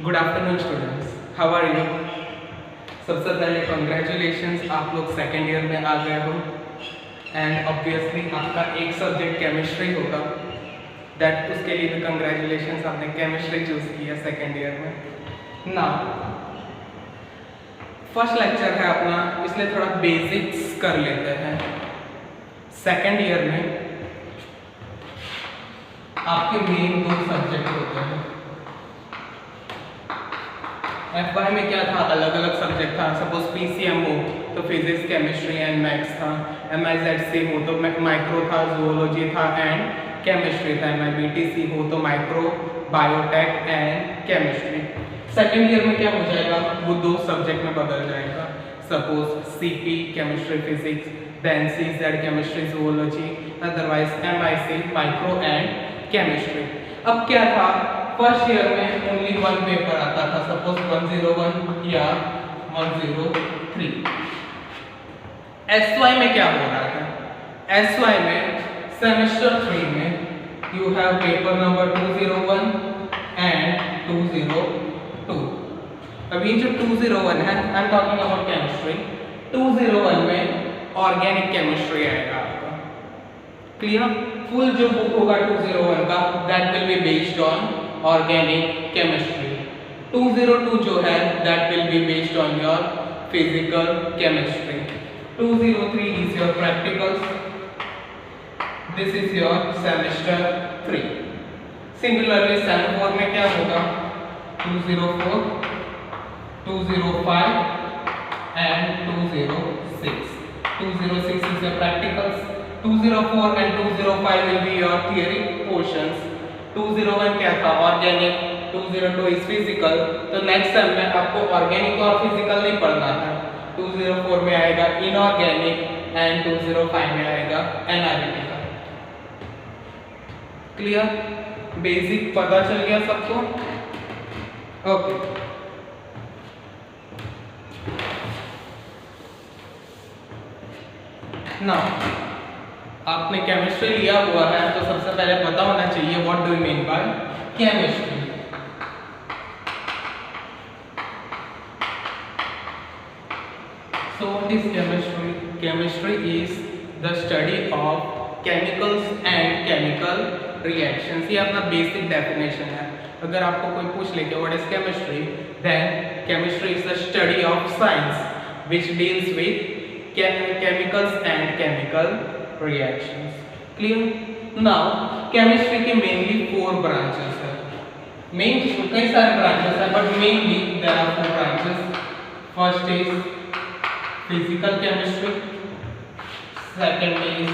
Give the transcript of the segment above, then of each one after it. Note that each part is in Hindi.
Good afternoon students, how are you. सबसे पहले कंग्रेचुलेशंस, आप लोग सेकेंड ईयर में आ गए हो एंड ऑब्वियसली आपका एक सब्जेक्ट केमिस्ट्री होगा। दैट उसके लिए भी कंग्रेचुलेशंस, आपने केमिस्ट्री चूज किया सेकेंड ईयर में। ना फर्स्ट लेक्चर है अपना, इसलिए थोड़ा बेसिक्स कर लेते हैं। सेकेंड ईयर में आपके मेन दो सब्जेक्ट होते हैं। एफवाई में क्या था, अलग अलग सब्जेक्ट था। सपोज पीसीएम हो तो फिजिक्स, केमिस्ट्री एंड मैथ्स था। एमआईजेडसी हो तो माइक्रो था, जूलॉजी था एंड केमिस्ट्री था। एमआईबीटीसी हो तो micro, biotech and chemistry. Second year में क्या हो जाएगा, वो दो सब्जेक्ट में बदल जाएगा। Suppose CP chemistry physics, then CZ chemistry zoology, otherwise MIC micro and chemistry. अब क्या था, फर्स्ट ईयर में ओनली वन पेपर आता था, सपोज 101 या 103। एसवाई में क्या हो रहा था, एसवाई में सेमेस्टर 3 में you have paper number 201 and 202। अभी जो 201 है, I am talking about chemistry. 201 में ऑर्गेनिक केमिस्ट्री आएगा आपका। क्लियर? फुल जो बुक होगा 201 का, that will be based on organic chemistry. 202 जो है, that will be based on your physical chemistry. 203 is your practicals, this is your semester 3। Similarly same 4 में क्या होगा, 204, 205 and 206। 206 is your practicals, 204 and 205 will be your theory portions. 201 क्या था, ऑर्गेनिक, 202 इज फिजिकल। तो नेक्स्ट सेम में आपको ऑर्गेनिक और फिजिकल नहीं पढ़ना है। 204 में आएगा इनऑर्गेनिक एंड 205 में आएगा एनालिटिकल। क्लियर? बेसिक पता चल गया सबको? ओके। नाउ आपने केमिस्ट्री लिया हुआ है तो सबसे पहले पता होना चाहिए what do you mean bye chemistry. So what is chemistry? Chemistry is the study of chemicals and chemical reactions. ये अपना बेसिक डेफिनेशन है। अगर आपको कोई पूछ ले कि what is chemistry, then chemistry is the study of science which deals with chemicals and chemical reactions. Clear? Now chemistry के mainly 4 branches है। Main कई सारे branches है, but mainly there are 4 branches. First is physical chemistry, second is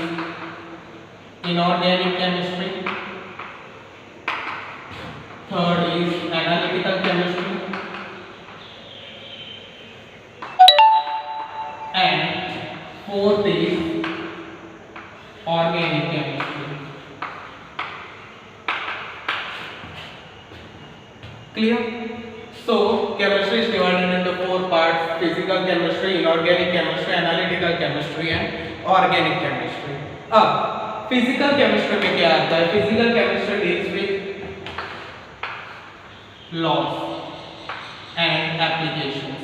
inorganic chemistry, third is analytical chemistry, and fourth is organic chemistry. Clear? So chemistry is divided into 4 parts: physical chemistry, inorganic chemistry, analytical chemistry and organic chemistry. अब फिजिकल केमिस्ट्री में क्या आता है? Physical chemistry deals with laws and applications.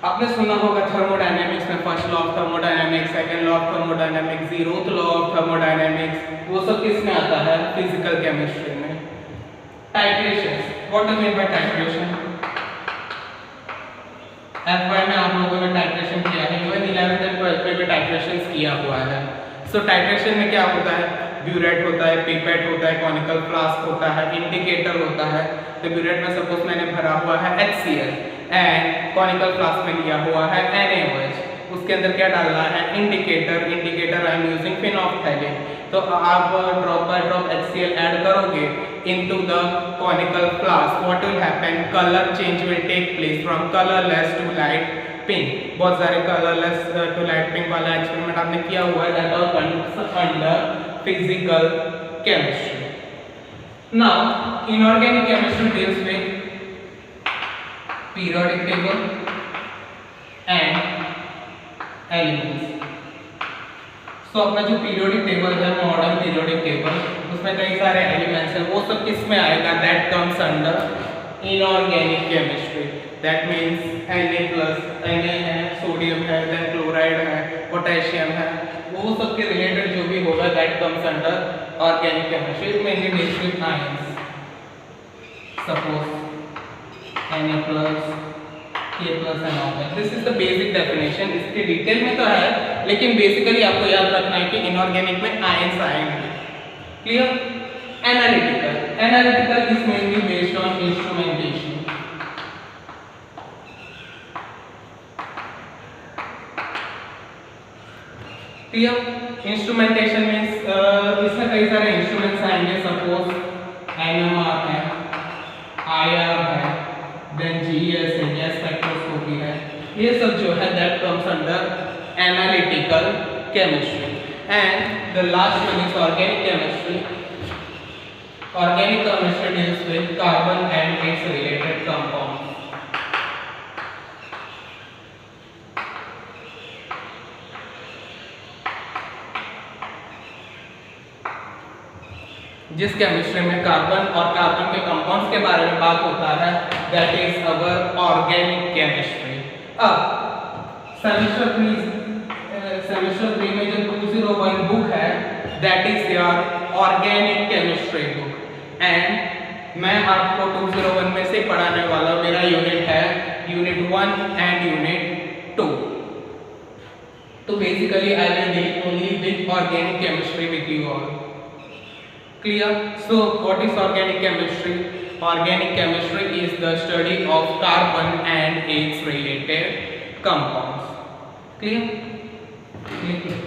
आपने सुना होगा थर्मोडायनेमिक्स में first law of thermodynamics, second law of thermodynamics, zeroth law of thermodynamics. वो सब किस में आता है? फिजिकल केमिस्ट्री में। Titration, what do you mean by titration? FY में आप लोगों ने टाइट्रेशन किया है, इवन 11th एंड 12th में भी टाइट्रेशन किया हुआ है। सो टाइट्रेशन में क्या होता है? ब्यूरेट होता है, पिपेट होता है, कॉनिकल फ्लास्क होता है, इंडिकेटर होता है। तो ब्यूरेट में सपोज मैंने भरा हुआ है HCl एंड कॉनिकल फ्लास्क में लिया हुआ है NaOH, उसके अंदर क्या डालना है? Indicator. Indicator I am using phenolphthalein. तो आप drop by drop HCl add करोगे into the conical flask, what will happen? Colour change will take place from colourless to light pink. बहुत सारे कलरलेस टू लाइट पिंक वाला एक्सपेरिमेंट आपने किया हुआ है, that are under physical chemistry. Now inorganic chemistry deals with periodic table and elements. So अपना जो पीरियोडिक टेबल है, मॉडर्न पीरियोडिक टेबल, उसमें कई सारे एलिमेंट्स हैं, वो सब किस में आएगा? That comes under inorganic chemistry. That means Na है, सोडियम है, देन क्लोराइड है, पोटेशियम है, वो सब के रिलेटेड जो भी होगा that comes under organic chemistry. Mainly deals with ions, suppose Na+, K+ and all that. This is the basic definition. इसके डिटेल में तो है, लेकिन बेसिकली आपको याद रखना है कि इनऑर्गेनिक में आयंस आएंगे। Clear? Analytical is mainly based on instrumentation. Clear? Instrumentation means इसमें कई सारे इंस्ट्रूमेंट्स आएंगे, सपोज NMR है, IR है, देन GES है, गैस स्पेक्ट्रोस्कोपी है, ये सब जो है that comes under analytical chemistry. And the last one is organic chemistry. Organic chemistry deals with carbon and it's related compounds. जिस केमिस्ट्री में कार्बन और कार्बन के कंपाउंड्स के बारे में बात होता है, that is our organic chemistry. अब सेमेस्टर 3 में जो 201 बुक है, that is your organic chemistry book. And मैं आपको 201 में से पढ़ाने वाला, मेरा यूनिट है यूनिट 1 एंड यूनिट 2। तो basically I will deal only with organic chemistry with you all. Clear? So what is organic chemistry? Organic chemistry is the study of carbon and its related compounds. Clear? Clear?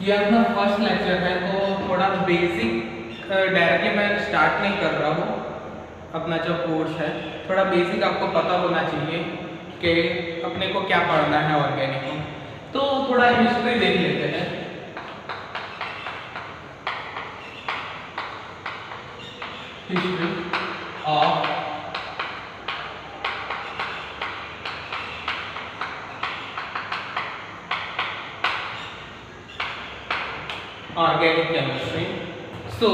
ये अपना फर्स्ट लेक्चर है, तो थोड़ा बेसिक डायरेक्टली मैं स्टार्ट नहीं कर रहा हूँ। अपना जो कोर्स है थोड़ा बेसिक आपको पता होना चाहिए कि अपने को क्या पढ़ना है ऑर्गेनिक में। तो थोड़ा हिस्ट्री देख लेते हैं। History of organic chemistry. So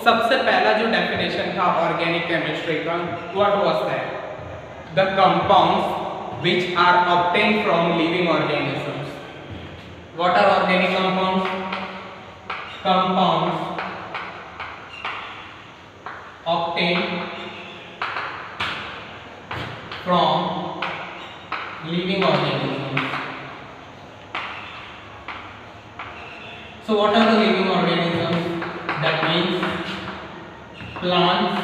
सबसे पहला जो डेफिनेशन था ऑर्गेनिक केमिस्ट्री का, what was that? The compounds which are obtained from living organisms. What are organic compounds? Compounds obtained from living organisms. So what are the living organisms? That means plants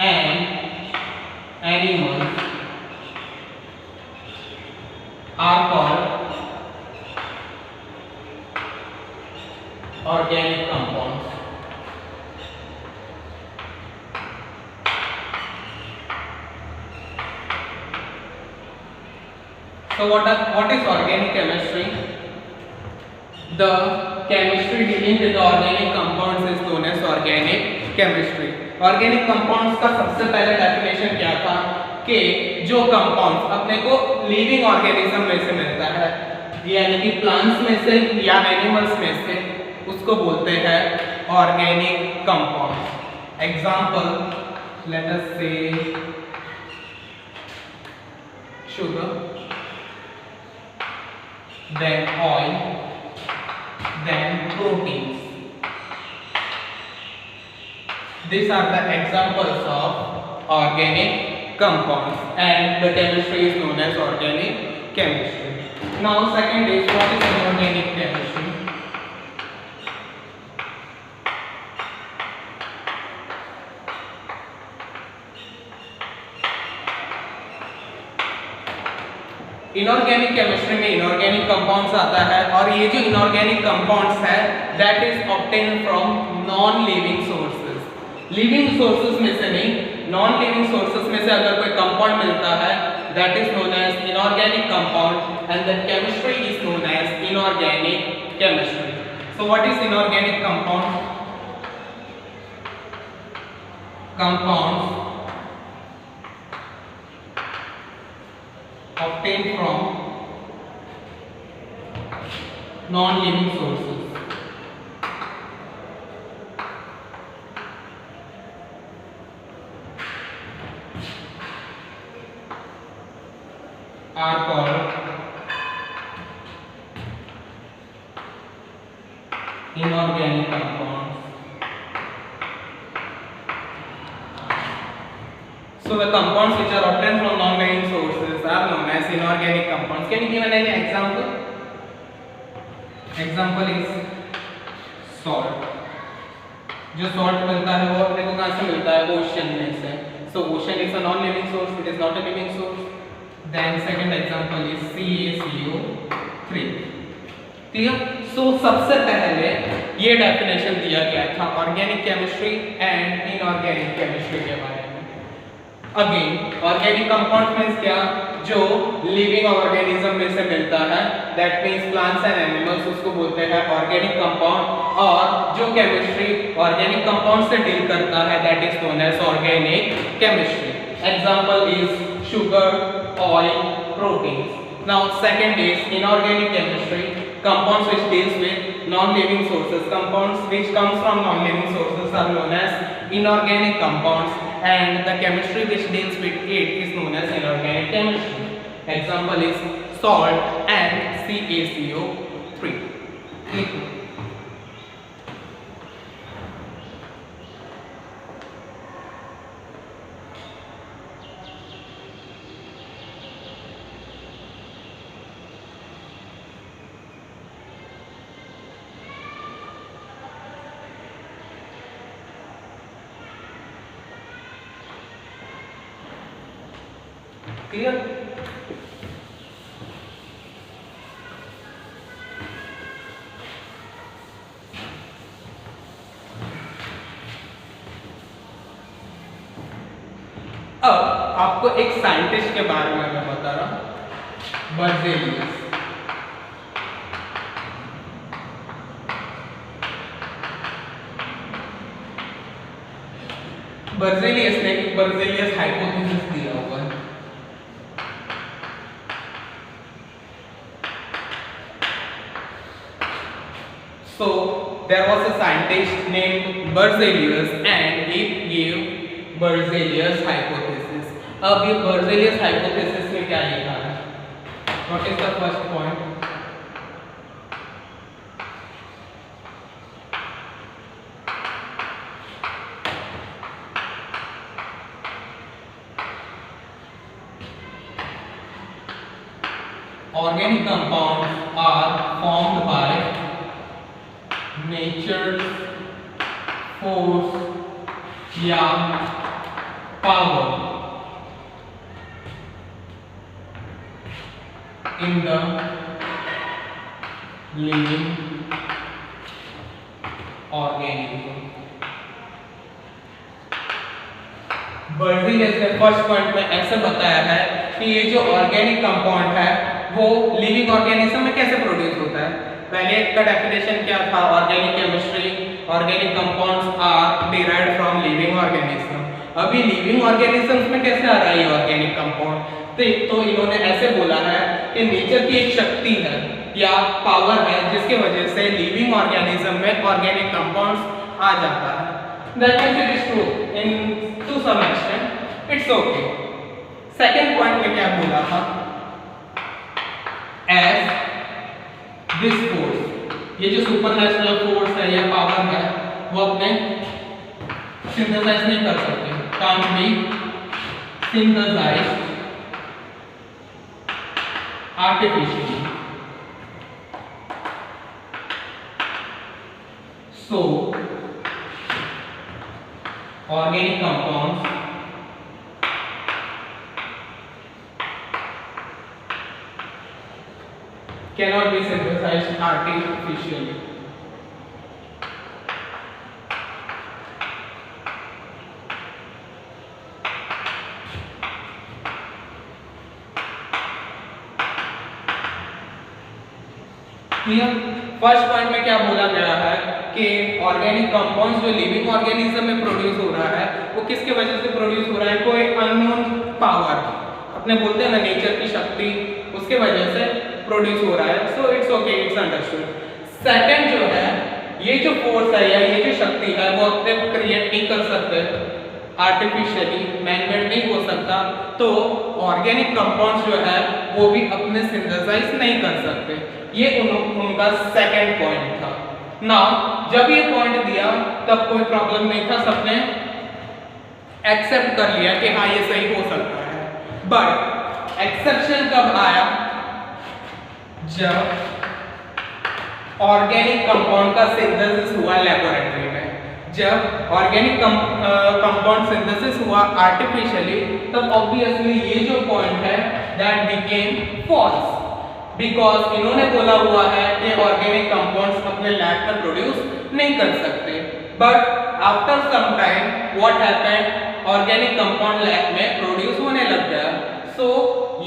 and animals are called organic compounds. So what is organic chemistry? The chemistry dealing with the organic compounds is known as organic chemistry. Organic compounds का सबसे पहले डेफिनेशन क्या था कि जो कंपाउंड्स अपने को लिविंग ऑर्गेनिज्म में से मिलता है, यानी कि प्लांट्स में से या एनिमल्स में से, उसको बोलते हैं organic compounds. Example, let us से sugar, then oil, then proteins. These are the examples of organic compounds, and the chemistry is known as organic chemistry. Now second is, what is inorganic chemistry? Inorganic chemistry में इनऑर्गेनिक कंपाउंड्स आता है, और ये जो इनऑर्गेनिक कंपाउंड्स है that is obtained from non living sources. Living sources में से नहीं, नॉन लिविंग सोर्सेज में से अगर कोई कंपाउंड मिलता है that is known as inorganic compound, and the chemistry is known as inorganic chemistry. So what is inorganic compound? Compounds obtained from non-living sources are called inorganic compounds. So the compounds which are obtained from non-living sources are known as inorganic compounds. Can you give an example? Example is salt. जो salt मिलता है वो अपने को कहाँ से मिलता है? ओशन में से. So ocean is a non-living source. It is not a living source. Then second example is CaCO3. Clear? So सबसे पहले ये डेफिनेशन दिया गया था organic chemistry and inorganic chemistry के बारे में। अगेन ऑर्गेनिक कंपाउंड मींस क्या? जो लिविंग ऑर्गेनिज्म में से मिलता है, that means plants and animals, उसको बोलते हैं ऑर्गेनिक कंपाउंड। और जो केमिस्ट्री ऑर्गेनिक कंपाउंड से डील करता है that is known as organic chemistry. Example is sugar, oil, proteins. Now second is inorganic chemistry, compounds which deals with non-living sources. Compounds which comes from non-living sources are known as inorganic compounds, and the chemistry which deals with it is known as inorganic chemistry. Example is salt and CaCO3. Clear? अब आपको एक साइंटिस्ट के बारे में मैं बता रहा हूं, बर्जेलियस। बर्जेलियस ने बर्जेलियस हाइपोथेसिस दिया हुआ है। So there was a scientist named Berzelius and he gave Berzelius hypothesis. अब ये Berzelius hypothesis में क्या लिखा है? What is the first point? Organic compounds are formed by nature's force या power in the living organism. Berzelius ने फर्स्ट पॉइंट में ऐसे बताया है कि ये जो ऑर्गेनिक कंपाउंड है वो लिविंग ऑर्गेनिज्म में कैसे प्रोड्यूस होता है। पहले का डेफिनेशन क्या था? Organic chemistry, organic compounds are derived from living organism. अभी लिविंग ऑर्गेनिजम्स में कैसे आ रहा है ये ऑर्गेनिक कंपाउंड? तो इन्होंने ऐसे बोला है कि नेचर की एक शक्ति है या पावर है जिसके वजह से लिविंग ऑर्गेनिज्म में ऑर्गेनिक कंपाउंड्स आ जाता है। That means it is true in to some extent, it's okay. Second point में क्या बोला था? एज दिस फोर्स, ये जो सुपरनेचुरल फोर्स है या पावर है वो अपने सिंथेसाइज नहीं कर सकते, can't be synthesized artificially. So organic compounds cannot be synthesized artificially. First point में क्या बोला गया है कि ऑर्गेनिक कंपाउंड्स जो लिविंग ऑर्गेनिज्म में प्रोड्यूस हो रहा है वो किसके वजह से प्रोड्यूस हो रहा है, कोई अननोन पावर, अपने बोलते हैं ना नेचर की शक्ति, उसके वजह से प्रोड्यूस हो रहा है. So it's okay, it's understood. Second जो है, ये जो फोर्स है या ये जो शक्ति है वो अपने क्रिएट नहीं कर सकते आर्टिफिशियली, मैनमेड नहीं हो सकता. तो ऑर्गेनिक कंपाउंड्स जो है वो भी अपने सिंथेसाइज नहीं कर सकते. ये उनका सेकंड पॉइंट था. नाउ जब ये पॉइंट दिया तब कोई प्रॉब्लम नहीं था, सबने एक्सेप्ट कर लिया कि हाँ ये सही हो सकता है. बट एक्सेप्शन कब आया, जब ऑर्गेनिक कंपाउंड का सिंथेसिस हुआ लेबोरेटरी में. जब ऑर्गेनिक कंपाउंड सिंथेसिस हुआ आर्टिफिशियली, तब ऑब्वियसली ये जो पॉइंट है दैट बिकेम फॉल्स, बिकॉज इन्होंने बोला हुआ है कि ऑर्गेनिक कंपाउंड्स अपने लैब में प्रोड्यूस नहीं कर सकते. But after some time what happened, organic compound lab में प्रोड्यूस होने लग गया. सो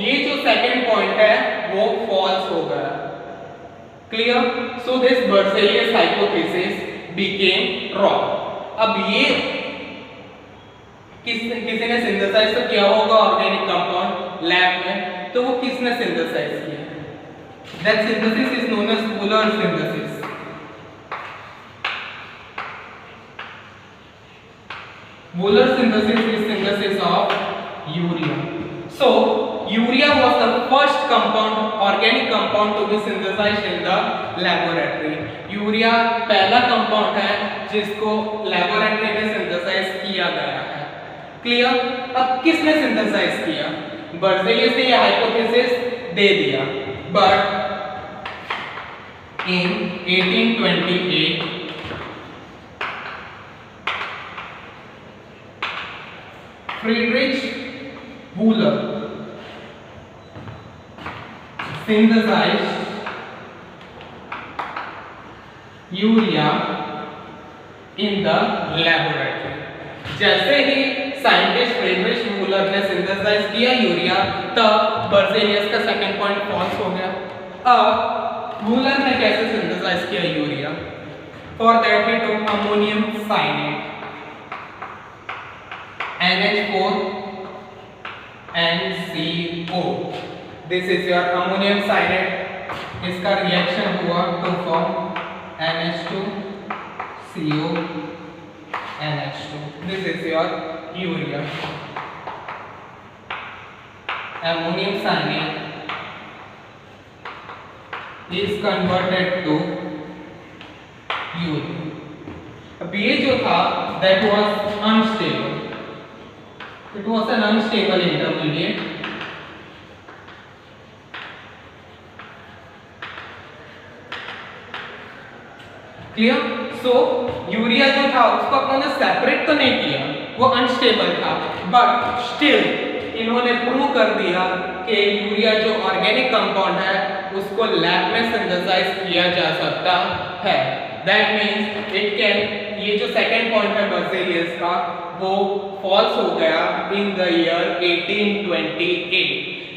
ये जो सेकंड पॉइंट है वो फॉल्स हो गया. Clear? So this Berzelius hypothesis became wrong. अब ये किसी ने सिंथेसाइज तो किया होगा ऑर्गेनिक कंपाउंड लैब में, तो वो किसने सिंथेसाइज किया? That synthesis is known as polar synthesis. Polar synthesis is synthesis of urea. So urea was the first compound, organic compound to be synthesized in the laboratory. Urea पहला कंपाउंड है जिसको लेबोरेटरी में सिंथेसाइज किया गया है. क्लियर? अब किसने सिंथेसाइज किया? बर्जेलियस ने यह हाइपोथेसिस दे दिया. But in 1828 Friedrich Wöhler synthesized urea in the laboratory. जैसे ही साइंटिस्ट फ्रीडरिच वूलर ने सिंथेसाइज किया यूरिया, तब बर्जेलियस का सेकंड पॉइंट फॉल्स हो गया. अब वूलर ने कैसे सिंथेसाइज किया urea? For that he took ammonium cyanate NH4 NCO. This is your ammonium cyanate. इसका रिएक्शन हुआ to form NH2 CO NH2. This is your urea. Ammonium cyanate is converted to urea. अब ये जो था that was unstable. It was an unstable intermediate. Clear? So urea जो था उसको अपने सेपरेट तो नहीं किया, वो अनस्टेबल था, बट स्टिल इन्होंने प्रूव कर दिया कि यूरिया जो ऑर्गेनिक कंपाउंड है उसको लैब में सिंथेसाइज किया जा सकता है. दैट मींस इट कैन, ये जो सेकंड पॉइंट है बर्जेलियस का वो फॉल्स हो गया इन द ईयर 1828.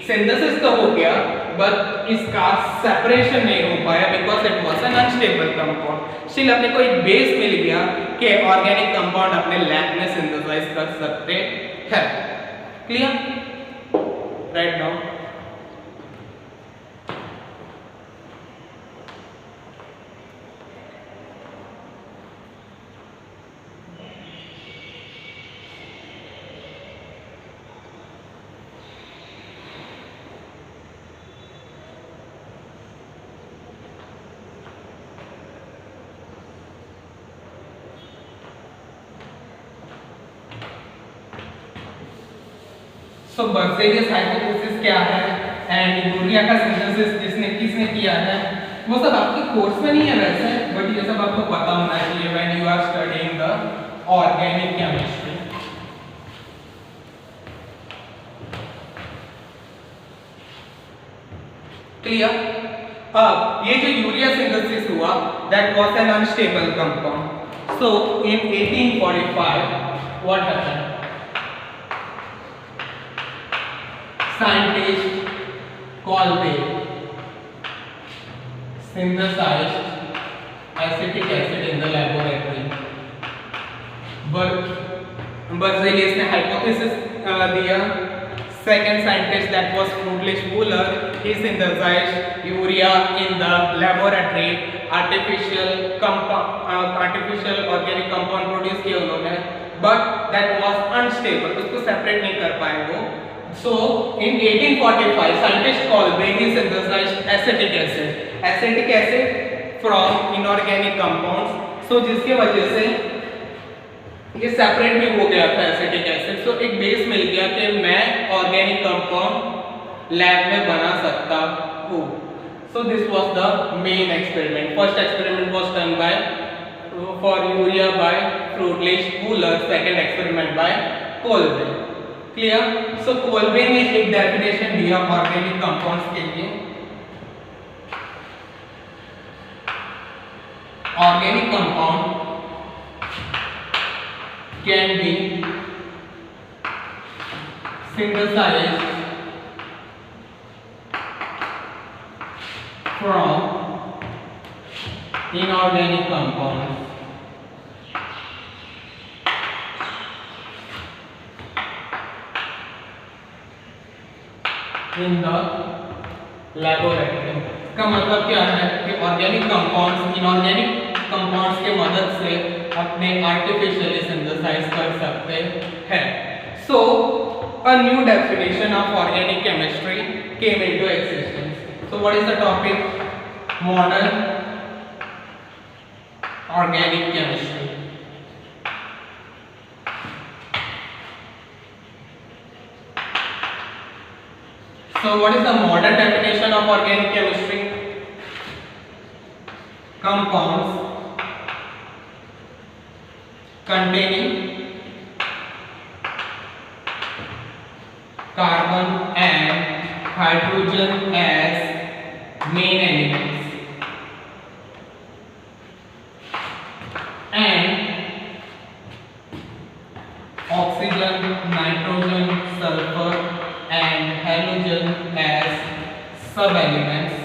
सिंथेसिस तो हो गया बट इसका सेपरेशन नहीं हो पाया because it was an unstable compound. Still अपने को एक बेस मिल गया कि ऑर्गेनिक कंपाउंड अपने लैब में सिंथेसाइज कर सकते हैं. Clear? Right now so Berzelius hypothesis क्या है एंड यूरिया का सिंथेसिस किसने किया है, वो सब आपके कोर्स में नहीं है वैसे, बट ये सब आपको पता होना चाहिए when you are studying the organic chemistry. Clear? अब ये जो यूरिया सिंथेसिस हुआ that was an unstable compound. So in 1845 what happened, scientist Kolbe synthesized acetic acid in the laboratory. Berzelius ने hypothesis दिया। Second scientist that was Friedrich Müller, he synthesized urea in the laboratory. Artificial organic compound produce किया उन्होंने, but that was unstable, उसको separate नहीं कर पाए वो। So in 1845 scientist Kolbe he synthesized acetic acid. Acetic acid from inorganic compounds. So जिसके वजह से ये सेपरेट भी हो गया था एसिटिक एसिड। सो एक बेस मिल गया कि मैं ऑर्गेनिक कंपाउंड लैब में बना सकता हूँ। So this was the main experiment. First experiment was done by for urea by Friedrich Wohler, second experiment by Kolbe. Clear? So Kolbe ने एक डेफिनेशन दिया ऑर्गेनिक कंपाउंड्स के लिए। Organic compound can be synthesized from inorganic compounds in the laboratory। का मतलब क्या है कि ऑर्गेनिक कंपाउंड्स इनऑर्गेनिक कंपाउंड्स के मदद से अपने आर्टिफिशियली सिंथेसाइज कर सकते हैं। So a new definition of organic chemistry came into existence. So what is the topic? Modern organic chemistry. So what is the modern definition of organic chemistry? Compounds containing carbon and hydrogen as main elements and oxygen, nitrogen, sulfur and halogen as sub-elements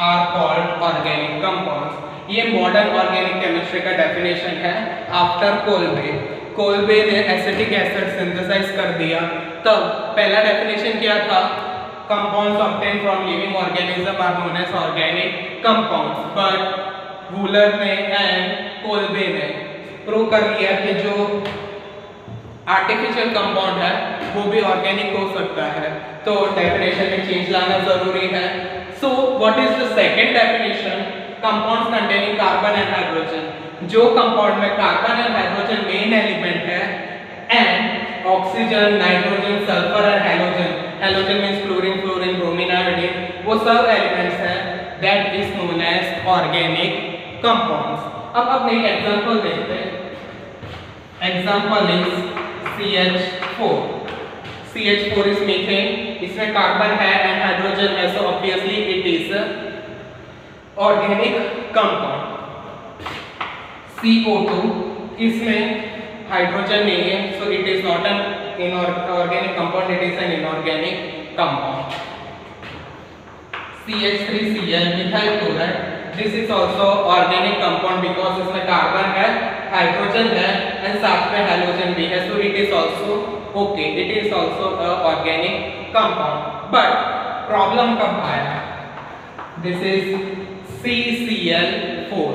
are called organic compounds। ये मॉडर्न ऑर्गेनिक केमिस्ट्री का डेफिनेशन है आफ्टर कोल्बे। कोल्बे ने एसिटिक एसिड सिंथेसाइज कर दिया। तब पहला डेफिनेशन क्या था? Compounds obtain from living organism are known as organic compounds. But Wohler ने एंड कोल्बे ने प्रूव कर लिया कि जो आर्टिफिशियल कंपाउंड है वो भी ऑर्गेनिक हो सकता है। तो डेफिनेशन में चेंज लाना जरूरी है। So what is the second definition? Compounds containing carbon and hydrogen. जो कंपाउंड में carbon and hydrogen main element है and oxygen, nitrogen, sulphur and halogen, halogen means chlorine, fluorine, bromine, iodine, वो सब एलिमेंट्स हैं, that is known as organic compounds. अब अपने एक एग्जांपल देखते हैं। Example is CH4। CH4 is methane, इसमें कार्बन है एंड हाइड्रोजन है, so obviously it is organic compound. CO2 इसमें हाइड्रोजन नहीं है, so it is not an inorganic compound, it is an inorganic compound. CH3Cl methyl chloride, this is also organic compound because इसमें कार्बन है, हाइड्रोजन है एंड साथ में हाइड्रोजन भी है, so it is also okay, it is also a organic compound. But problem कब आया? This is CCl4।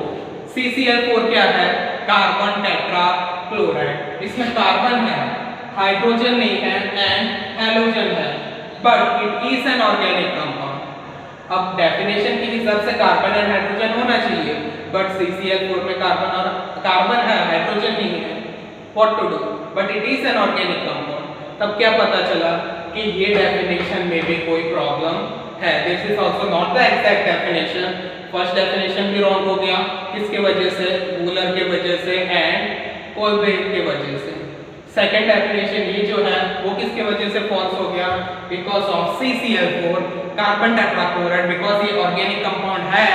CCl4 क्या है? Carbon tetra chloride. इसमें कार्बन है, हाइड्रोजन नहीं है एंड हैलोजन है, but it is an organic compound. अब डेफिनेशन के हिसाब से कार्बन एंड हाइड्रोजन होना चाहिए, बट CCl4 में कार्बन है, हाइड्रोजन नहीं है। What to do? But it is an organic compound. तब क्या पता चला कि ये डेफिनेशन में भी कोई प्रॉब्लम है। This is also not the exact definition. First definition भी रॉन्ग हो गया, किसके वजह से? वूलर के वजह से एंड कोल्बे के वजह से। सेकेंड डेफिनेशन ये जो है वो किसके वजह से फॉल्स हो गया, because of CCl4 carbon tetrachloride, because ये ऑर्गेनिक कंपाउंड है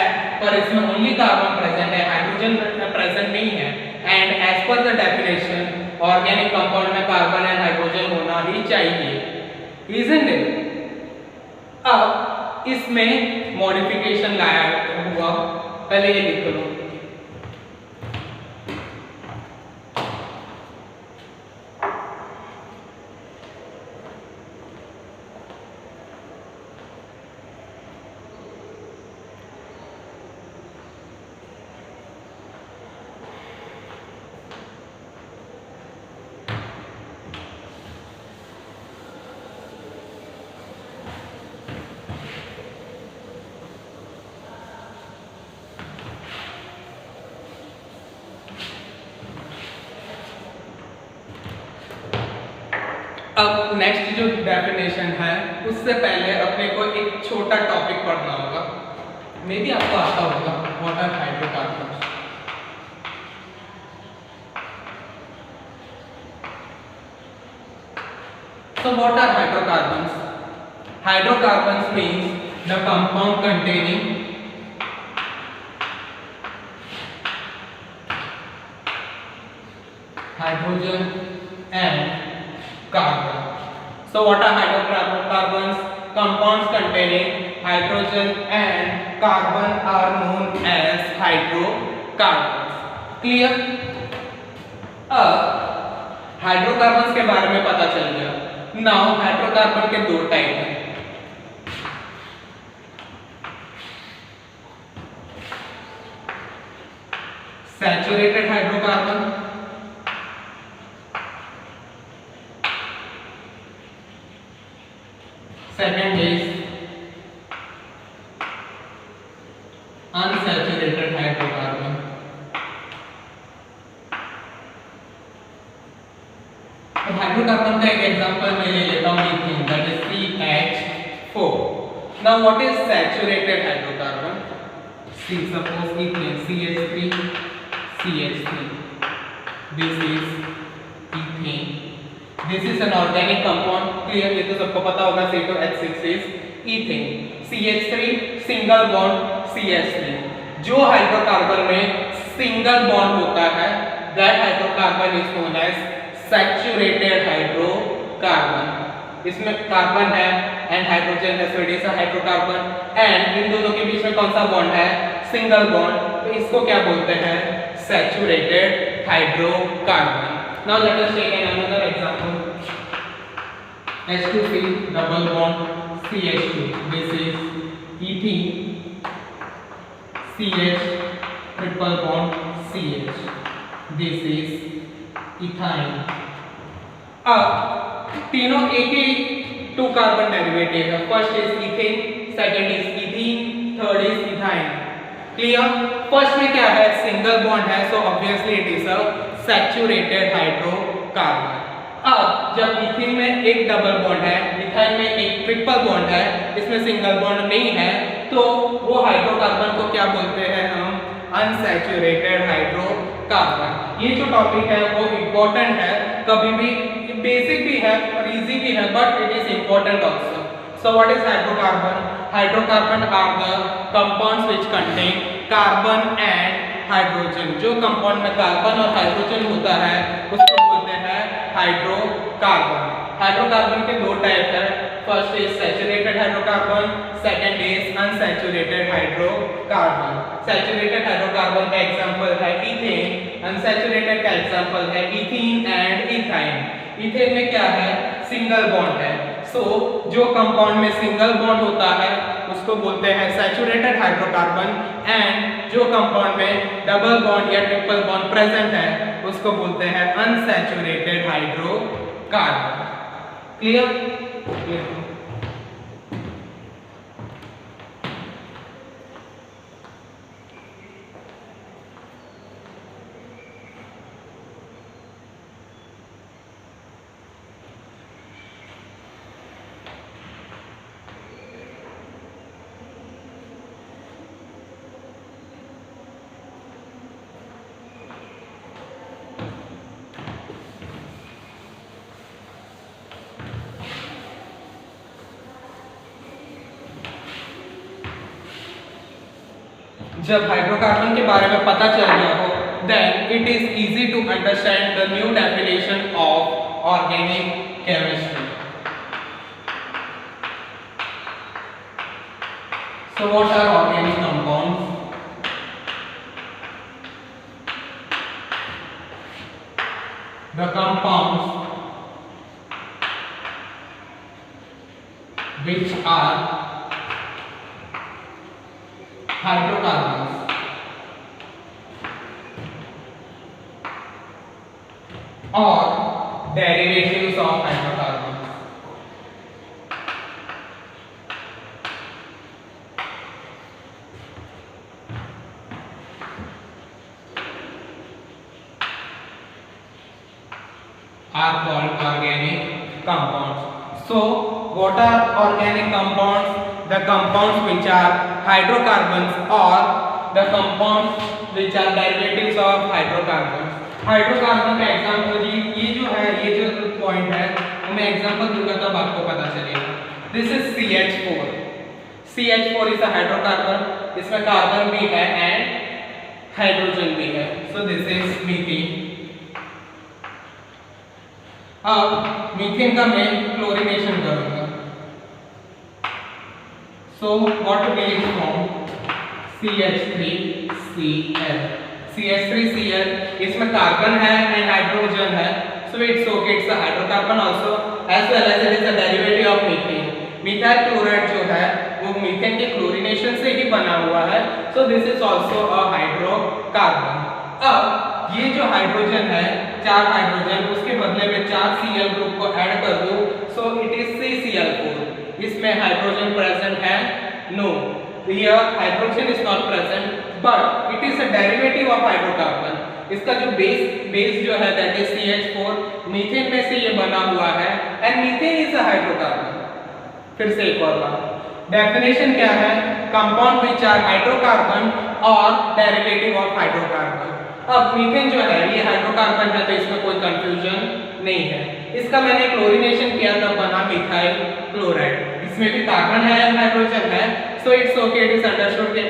पर इसमें ओनली कार्बन प्रेजेंट है, हाइड्रोजन प्रेजेंट नहीं है। And as per the definition organic compound में कार्बन एंड हाइड्रोजन होना ही चाहिए, इजंट इट। अब इसमें मॉडिफिकेशन लाया हुआ, पहले ये लिख लो। अब नेक्स्ट जो डेफिनेशन है उससे पहले अपने को एक छोटा टॉपिक पढ़ना होगा, मे बी आपको आता होगा, what are hydrocarbons. So what are hydrocarbons? Hydrocarbons means the compound containing hydrogen and carbon. So what are hydrocarbons? Compounds containing hydrogen and carbon are known as hydrocarbons. Clear? अब हाइड्रोकार्बन्स के बारे में पता चल गया। नाउ हाइड्रोकार्बन के दो टाइप हैं, saturated hydrocarbon, second is unsaturated hydrocarbon. तो हाइड्रोकार्बन का एक एग्जांपल मैं ले लेता हूं, methane, that is CH4। Now what is saturated hydrocarbon? See suppose ethane CH3 CH3, this is ethane, this is an organic compound, clear? ये तो सबको पता होगा, C2H6 is ethane, CH3 single bond CH3। जो हाइड्रोकार्बन में सिंगल बॉन्ड होता है that hydrocarbon is known as saturated hydrocarbon. इसमें कार्बन है एंड हाइड्रोजन है, so it is a hydrocarbon. And इन दोनों के बीच में कौन सा बॉन्ड है? सिंगल बॉन्ड, तो इसको क्या बोलते हैं? Saturated hydrocarbon. Now let us take another example, H2C double bond CH2, this is ethene, CH triple bond CH, this is ethyne। अब तीनों एक ही टू कार्बन डेरिवेटिव है, first is ethane, second is ethene, third is ethyne. Clear? First में क्या है? सिंगल बॉन्ड है, so obviously it is a saturated hydrocarbon. अब जब इथीन में एक डबल बॉन्ड है, इथाइन में एक ट्रिपल बॉन्ड है, इसमें सिंगल बॉन्ड नहीं है, तो वो हाइड्रोकार्बन को क्या बोलते हैं हम? Unsaturated hydrocarbon. ये जो टॉपिक है वो इम्पोर्टेंट है, कभी भी बेसिक भी है और इजी भी है, but it is important also. So what is hydrocarbon? Hydrocarbon are the compounds which contain carbon and hydrogen. जो कंपाउंड में कार्बन और हाइड्रोजन होता है उसको बोलते हैं हाइड्रोकार्बन। हाइड्रोकार्बन के दो टाइप है, first is saturated hydrocarbon, second is unsaturated hydrocarbon. Saturated hydrocarbon का एग्जांपल है इथेन, अनसैचुरेटेड का एग्जांपल है इथीन एंड इथाइन। इथेन में क्या है? सिंगल बॉन्ड है, सो जो कंपाउंड में सिंगल बॉन्ड होता है उसको बोलते हैं सैचुरेटेड हाइड्रोकार्बन, एंड जो कंपाउंड में डबल बॉन्ड या ट्रिपल बॉन्ड प्रेजेंट है उसको बोलते हैं अनसैचुरेटेड हाइड्रोकार्बन। क्लियर? जब हाइड्रोकार्बन के बारे में पता चल गया हो, then it is easy to understand the new definition of organic chemistry. So what are organic compounds? The compounds which are hydrocarbons or derivatives of hydrocarbons. Are called organic compounds. So what are organic compounds? The compounds which are hydrocarbons or the compounds which are derivatives of hydrocarbons. Hydrocarbon का एग्जांपल ये जो है, ये जो पॉइंट है वो मैं एग्जांपल दूंगा तब आपको पता चलेगा. This is CH4. CH4 is a hydrocarbon. इसमें कार्बन भी है एंड हाइड्रोजन भी है. So this is methane. अब मीथेन का मैं क्लोरीनेशन करूंगा. So what will it form? CH3Cl. CH3Cl, इसमें कार्बन है एंड हाइड्रोजन है. So it's okay, it's a hydrocarbon also as well as it is a derivative of methane. Methyl chloride जो है वो मीथेन के क्लोरीनेशन से ही बना हुआ है. So this is also a hydrocarbon. अब ये जो हाइड्रोजन है, 4 हाइड्रोजन, उसके बदले में 4 Cl ग्रुप को ऐड कर दो. सो इट इज CCl4. इसमें हाइड्रोजन प्रेजेंट है? No. Here hydrogen is not present, but it is a derivative of hydrocarbon. इसका जो बेस जो है that is CH4, मीथेन में से ये बना हुआ है and methane is a hydrocarbon. फिर से एक और बात, डेफिनेशन क्या है? Compound which are hydrocarbon or derivative of hydrocarbon. अब मीथेन जो है ये हाइड्रोकार्बन है तो इसमें कोई कंफ्यूजन नहीं है. इसका मैंने क्लोरीनेशन किया तब बना मिथाइल क्लोराइड. इसमें भी कार्बन है एंड हाइड्रोजन है. So it's okay, it is understood that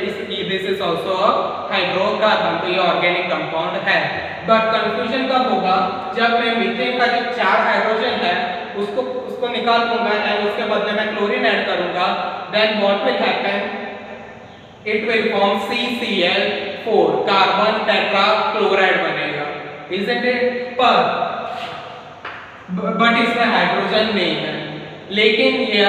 this is also a hydrocarbon. तो ये organic compound है. But confusion कब होगा? जब मैं मीथेन का जो 4 हाइड्रोजन है उसको निकाल दूंगा एंड उसके बदले में क्लोरीन ऐड करूंगा. Then what will happen? It will form CCl4, carbon tetrachloride बनेगा. Isn't it? but इसमें हाइड्रोजन नहीं है. लेकिन ये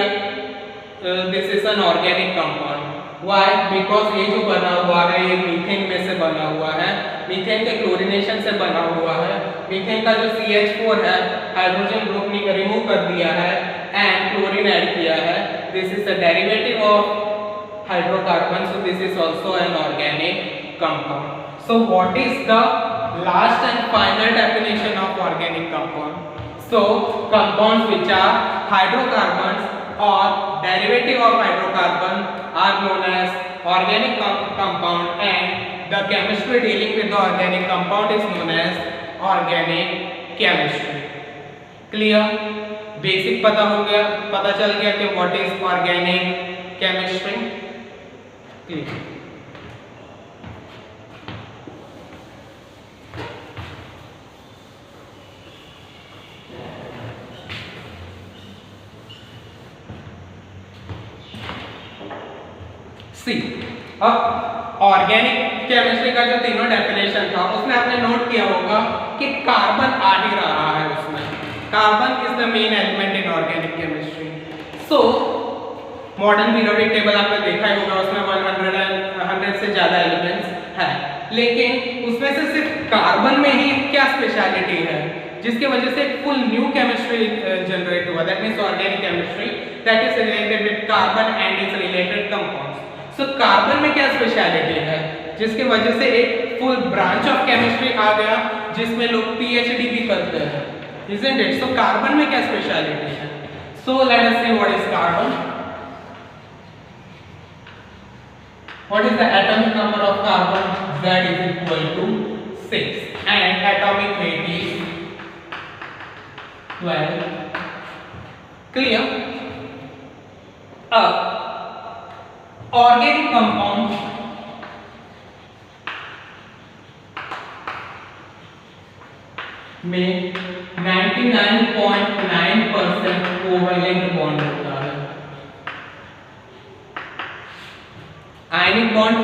this is an organic compound. Why? Because ये जो बना हुआ है ये मीथेन में से बना हुआ है, मीथेन के क्लोरीनेशन से बना हुआ है. मीथेन का जो CH4 है हाइड्रोजन ग्रुप ने रिमूव कर दिया है एंड क्लोरीन ऐड किया है. This is a derivative of hydrocarbon. So this is also an organic compound. So what is the last and final definition of organic compound? So compounds which are hydrocarbons or derivative of hydrocarbon are known as organic compound, and the chemistry dealing with the organic compound is known as organic chemistry. Clear? Basic पता हो गया, पता चल गया कि what is organic chemistry. Clear? अब ऑर्गेनिक केमिस्ट्री का जो तीनों डेफिनेशन था उसमें आपने नोट किया होगा कि कार्बन आ ही रहा है उसमें. Carbon is the main element in organic chemistry. So modern periodic table आपने देखा ही होगा, उसमें 100 से ज्यादा एलिमेंट्स है, लेकिन उसमें से सिर्फ कार्बन में ही क्या स्पेशलिटी है जिसकी वजह से फुल न्यू केमिस्ट्री जनरेट हुआ. That means organic chemistry that is related with carbon and it's related compounds. So carbon में क्या स्पेशलिटी है जिसकी वजह से एक फुल ब्रांच ऑफ केमिस्ट्री आ गया जिसमें लोग PhD भी करते हैं. Isn't it? So कार्बन में क्या स्पेशलिटी है? So let us see what is carbon. What is the atomic number of carbon? Z is equal to 6 and atomic weight is 12. Clear? Organic compound में 99.9% कोवैलेंट बॉन्ड होता है। आयनिक बॉन्ड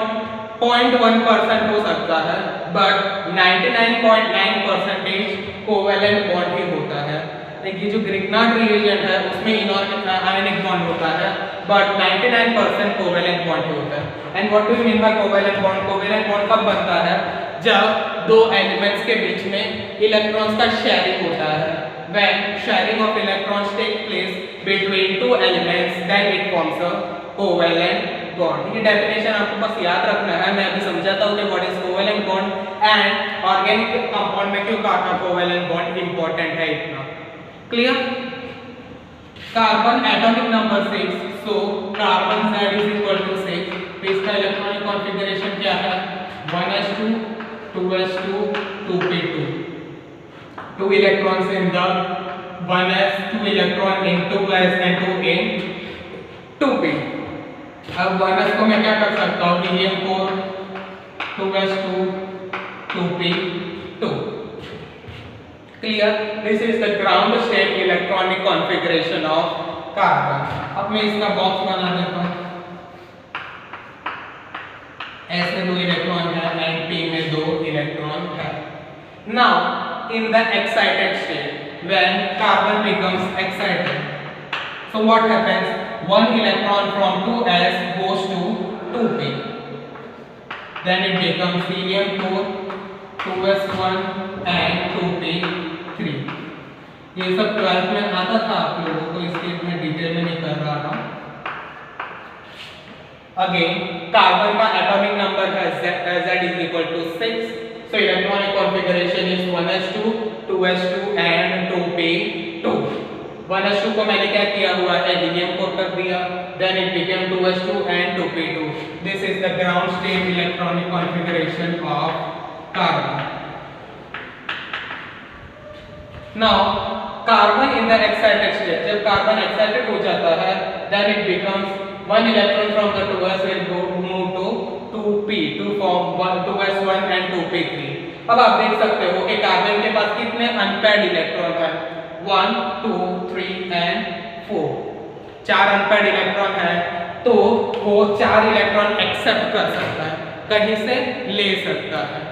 0.1% हो सकता है, बट 99.9% कोवैलेंट बॉन्ड ही होता है। देखिए जो ग्रिग्नार्ड रिएजेंट है उसमें आयनिक बॉन्ड होता है, बट 99% कोवैलेंट बॉन्ड ही होता है। And what do you mean bye covalent bond? Covalent bond कब बनता है? जब दो एलिमेंट्स के बीच में इलेक्ट्रॉन्स का शेयरिंग होता है। When sharing of electrons take place between two elements, then it forms a covalent bond. ये डेफिनेशन आपको बस याद रखना है। मैं अभी समझाता हूँ कि what is covalent bond and organic compound में क्यों कहा कोवैलेंट बॉन्ड इंपॉर्टेंट है इतना। Clear? Carbon atomic number 6, so carbon Z is equal to 6। इसका इलेक्ट्रॉनिक कॉन्फ़िगरेशन क्या है? 1s2 2s2 2p2, 2 electrons in the 1s, 2 electron in 2s and 2 in 2p। अब 1s को मैं क्या कर सकता हूँ? Helium 4 2s2 2p2। Clear? This is the ground state electronic configuration of carbon. अब मैं इसका बॉक्स बना देता हूँ। S में 2 इलेक्ट्रॉन है एंड P में 2 इलेक्ट्रॉन है। Now in the excited state, when carbon becomes excited, so what happens? One electron from 2s goes to 2p, then it becomes helium 4 2s1 and 2p3। ये सब 12th में आता था आप लोगों को, इसलिए मैं डिटेल में नहीं कर रहा हूँ। अगेन कार्बन का एटॉमिक नंबर है Z is equal to 6, so electronic configuration is 1s2 2s2 and 2p2। 1s2 को मैंने क्या किया हुआ है? हीलियम को कर दिया, then it became 2s2 and 2p2। this is the ground state electronic configuration of carbon। now carbon in the excited state, जब कार्बन एक्साइटेड हो जाता है then it becomes one electron from the 2s will move to 2p to form 2s1 and 2p3। अब आप देख सकते हो कि कार्बन के पास कितने अनपेयर्ड इलेक्ट्रॉन है? 1 2 3 and 4, 4 अनपेयर्ड इलेक्ट्रॉन है, तो वो 4 इलेक्ट्रॉन एक्सेप्ट कर सकता है, कहीं से ले सकता है।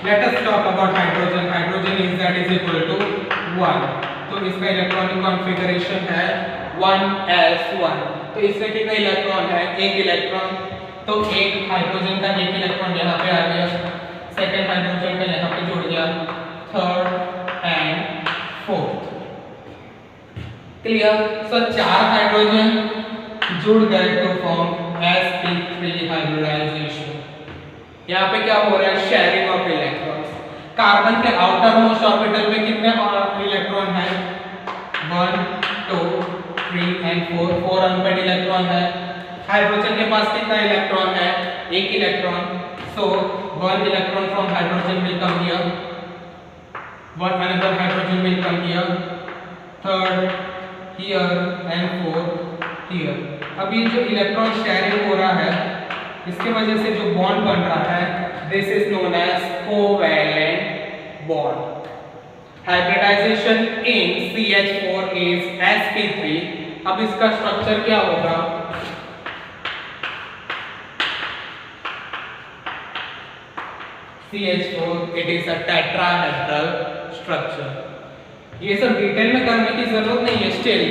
Let us talk about hydrogen. Hydrogen is Z is equal to 1, तो इसका इलेक्ट्रॉनिक कॉन्फ़िगरेशन है 1s1। तो इसमें कितने इलेक्ट्रॉन है? एक इलेक्ट्रॉन, तो एक हाइड्रोजन का एक इलेक्ट्रॉन यहाँ पे आ गया, सेकंड हाइड्रोजन का यहाँ पे जुड़ गया, third and fourth. Clear? So 4 hydrogen जुड़ गए तो फॉर्म sp3 हाइब्रिडाइजेशन। यहाँ पे क्या हो रहा है? Sharing of electrons. कार्बन के आउटर मोस्ट ऑर्बिटल में कितने इलेक्ट्रॉन है? 1 2 3 and 4 अनपेयर्ड इलेक्ट्रॉन है। हाइड्रोजन के पास कितना इलेक्ट्रॉन है? एक electron, so 1 electron from hydrogen will come here, one another hydrogen will come here, third here and fourth here। अब ये जो इलेक्ट्रॉन शेयरिंग हो रहा है, इसके वजह से जो बॉन्ड बन रहा है, this is known as covalent bond. Hybridization in CH4 is sp3। अब इसका स्ट्रक्चर क्या होगा? CH4 it is a tetrahedral structure। ये सब डिटेल में करने की जरूरत नहीं है, स्टिल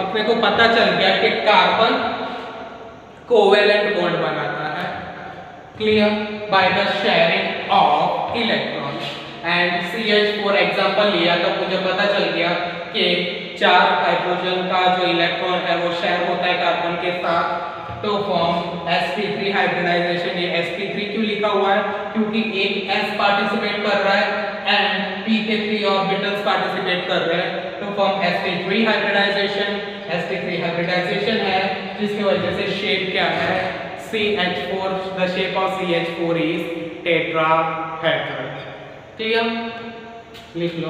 अपने को पता चल गया कि कार्बन कोवैलेंट बॉन्ड बनाता है। Clear? By the sharing of electrons. And CH4 example लिया तो मुझे पता चल गया कि 4 हाइड्रोजन का जो इलेक्ट्रॉन है वो शेयर होता है कार्बन के साथ, तो फॉर्म sp3 हाइब्रिडाइजेशन। ये sp3 क्यों लिखा हुआ है? क्योंकि एक s पार्टिसिपेट कर रहा है एंड p के 3 ऑर्बिटल्स पार्टिसिपेट कर रहे हैं, तो form sp3 hybridisation. sp3 hybridisation है जिसकी वजह से शेप क्या है? CH4। The shape of CH4 is tetrahedral. Clear? लिख लो।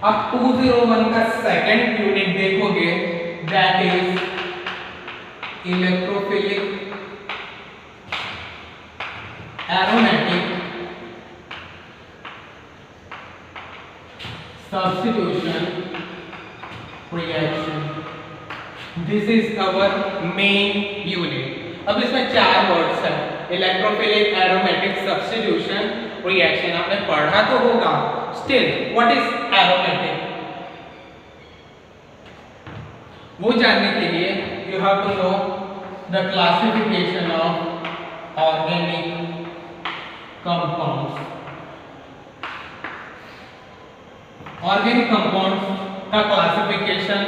अब 201 का सेकंड यूनिट देखोगे, that is electrophilic aromatic substitution reaction. This is our main unit. अब इसमें चार वर्ड्स हैं, इलेक्ट्रोफिलिक एरोमेटिक सब्स्टिट्यूशन रिएक्शन. आपने पढ़ा तो होगा. स्टिल व्हाट इज एरोमेटिक, वो जानने के लिए you have to know the classification of organic compounds. Organic compounds का classification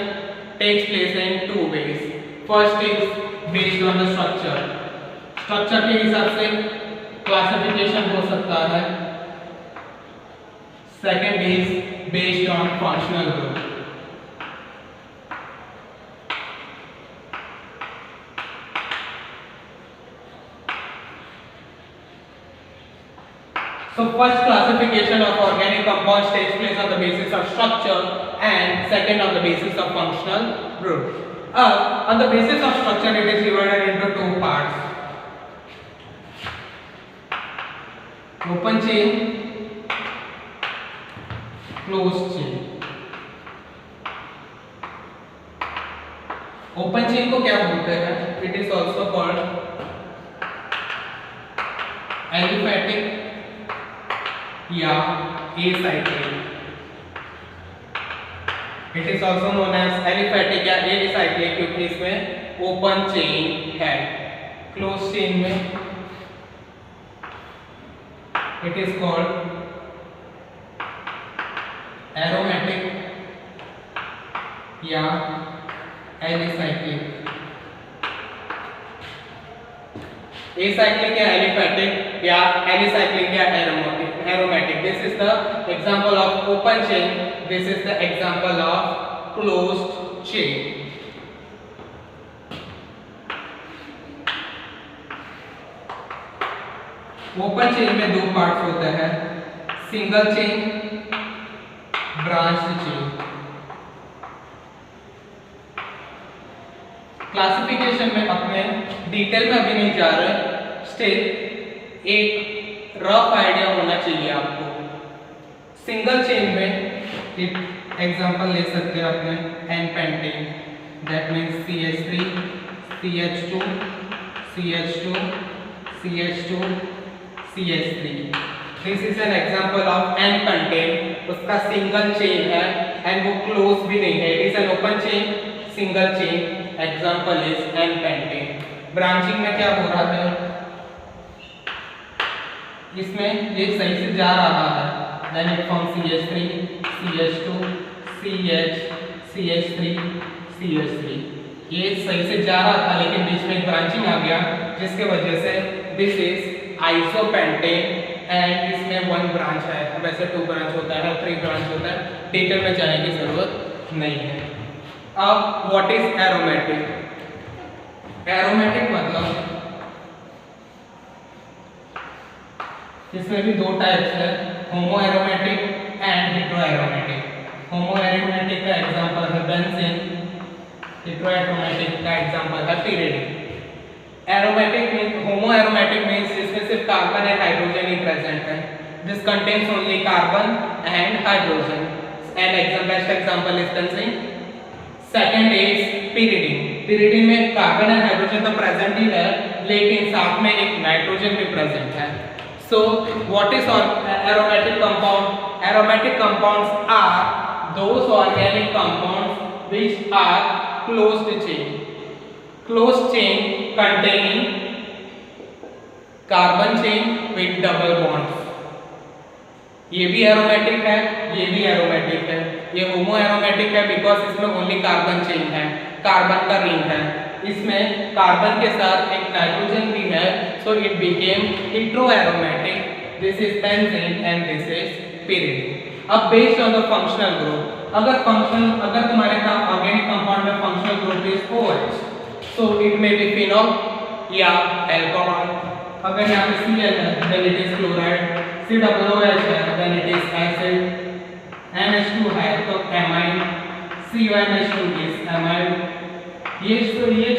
takes place in two ways. First is based on the structure. Structure के हिसाब से classification हो सकता है. Second is based on functional group. So first classification of organic compounds takes place on the basis of structure and second on the basis of functional group. On the basis of structure it is divided into two parts. Open chain, closed chain. Open chain को क्या बोलते हैं? It is also called aliphatic या acyclic. It is also known as aliphatic या acyclic क्योंकि इसमें ओपन चेन है. क्लोज चेन में it is called aromatic या alicyclic. Acyclic या aliphatic या alicyclic या aromatic. This is the example of open chain. This is the example of closed chain. Open chain में दो पार्ट्स होते हैं, single chain, branched chain. Classification में अपने डिटेल में अभी नहीं जा रहे, स्टिल एक रफ आइडिया होना चाहिए आपको. सिंगल चेन में एक एग्जांपल ले सकते हैं अपने n pentane, that means CH3 CH2 CH2 CH2 CH3. This is an example of n pentane. उसका सिंगल चेन है एंड वो क्लोज भी नहीं है. It is an open chain, single chain. Example is n pentane. Branching में क्या हो रहा है, इसमें ये सही से जा रहा है, then it form CH3 CH2 CH CH3 CH3. ये सही से जा रहा था लेकिन बीच में एक ब्रांचिंग आ गया जिसके वजह से दिस इज आइसोपेंटेन एंड इसमें वन ब्रांच है. वैसे टू ब्रांच होता है, थ्री ब्रांच होता है, डिटेल में जाने की जरूरत नहीं है. अब व्हाट इज एरोमेटिक. एरोमेटिक मतलब इसमें भी दो टाइप्स है, homo aromatic and hetero aromatic. Homo aromatic का एग्जांपल है बेंजीन, हेटेरो एरोमेटिक का एग्जांपल है pyridine. Aromatic means, homo aromatic means इसमें सिर्फ कार्बन एंड हाइड्रोजन ही प्रेजेंट है. This contains only carbon and hydrogen. An best example is benzene. Second is pyridine. pyridine में कार्बन एंड हाइड्रोजन तो प्रेजेंट ही है लेकिन साथ में एक नाइट्रोजन भी प्रेजेंट है. So what is aromatic compound? Aromatic compounds are those organic compounds which are closed chain. Closed chain containing carbon chain with double bonds. ये भी एरोमेटिक है, ये भी एरोमेटिक है. ये होमो एरोमेटिक है बिकॉज इसमें ओनली कार्बन चेन है, कार्बन का रिंग है. इसमें कार्बन के साथ एक नाइट्रोजन भी है, so it became heteroaromatic. This is benzene and this is pyridine. अब based on the functional group, अगर तुम्हारे ऑर्गेनिक कंपाउंड में functional group is OH, so it may be phenol या alcohol. अगर यहाँ पे Cl है then it is chloride, COOH है then it is acid, NH2 है तो CuNH2 is amide. ये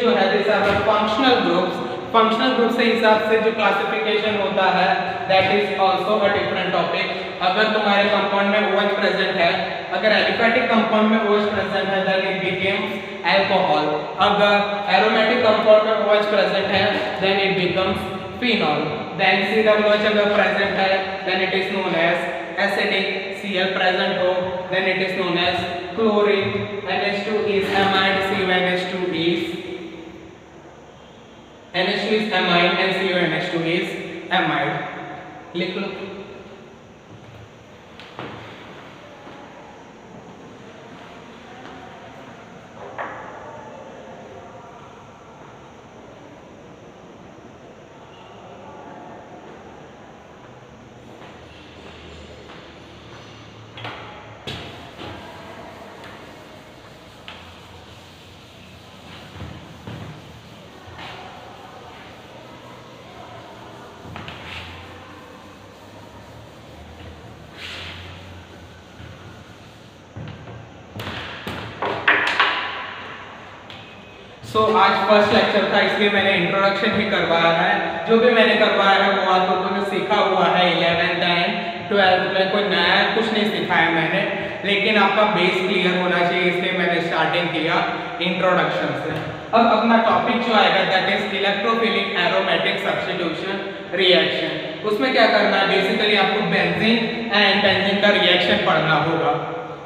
जो है this are the functional groups. Functional group से हिसाब से जो क्लासिफिकेशन होता है that is also a different topic. अगर तुम्हारे कंपाउंड में OH प्रेजेंट है, अगर एलिफेटिक कंपाउंड में OH प्रेजेंट है देन इट बिकम्स अल्कोहल। अगर एरोमेटिक कंपाउंड में OH प्रेजेंट है then it becomes phenol. Then COOH अगर प्रेजेंट है then it is known as acidic. Cl present हो then it is known as chlorine. NH2 is amide, CuNH2 is amine and CuNH2 is amide. लिख लो। आज फर्स्ट लेक्चर था इसलिए मैंने इंट्रोडक्शन ही करवाया है। जो भी मैंने करवाया है वो आप लोगों ने सीखा हुआ है 11th एंड 12th में, कोई नया कुछ नहीं सिखाया मैंने, लेकिन आपका बेस क्लियर होना चाहिए इसलिए मैंने स्टार्टिंग किया इंट्रोडक्शन से। अब अपना टॉपिक जो आएगा that is electrophilic aromatic substitution reaction. उसमें क्या करना है, बेसिकली आपको बेंजीन एंड बेंजीन का रिएक्शन पढ़ना होगा।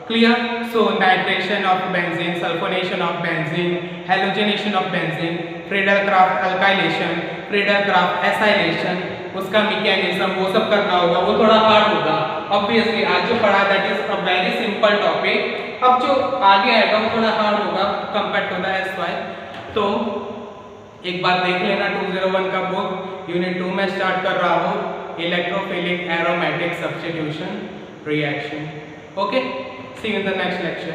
Clear? So nitration of benzene, sulfonation of benzene, halogenation of benzene, Friedel-Crafts alkylation, Friedel-Crafts acylation, उसका मैकेनिज्म वो सब करना होगा। वो थोड़ा हार्ड होगा ऑब्वियसली। आज जो पढ़ा that is a very simple topic. अब जो आगे आएगा वो थोड़ा हार्ड होगा कंपेयर टू द SY। तो एक बार देख लेना 201 का बुक यूनिट 2 में स्टार्ट कर रहा हूँ electrophilic aromatic substitution reaction. Okay, see you in the next lecture.